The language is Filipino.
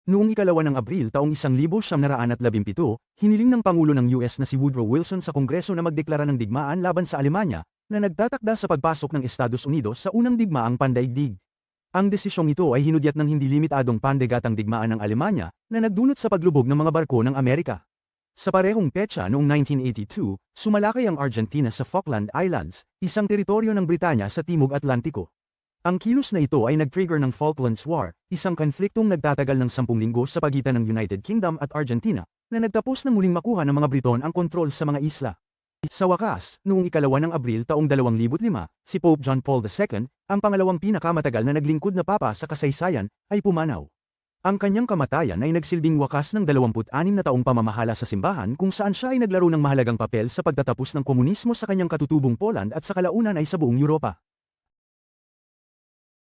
Noong ikalawa ng Abril taong 1917, hiniling ng Pangulo ng US na si Woodrow Wilson sa Kongreso na magdeklara ng digmaan laban sa Alemanya, na nagtatakda sa pagpasok ng Estados Unidos sa unang digmaang pandaigdig. Ang desisyong ito ay hinudyat ng hindi limitadong pandagatang digmaan ng Alemanya, na nagdulot sa paglubog ng mga barko ng Amerika. Sa parehong petsa noong 1982, sumalakay ang Argentina sa Falkland Islands, isang teritoryo ng Britanya sa Timog Atlantiko. Ang kilos na ito ay nag-trigger ng Falklands War, isang konfliktong nagtatagal ng 10 linggo sa pagitan ng United Kingdom at Argentina, na nagtapos na muling makuha ng mga Briton ang kontrol sa mga isla. Sa wakas, noong ikalawa ng Abril taong 2005, si Pope John Paul II, ang pangalawang pinakamatagal na naglingkod na papa sa kasaysayan, ay pumanaw. Ang kanyang kamatayan ay nagsilbing wakas ng 26 na taong pamamahala sa simbahan kung saan siya ay naglaro ng mahalagang papel sa pagtatapos ng komunismo sa kanyang katutubong Poland at sa kalaunan ay sa buong Europa.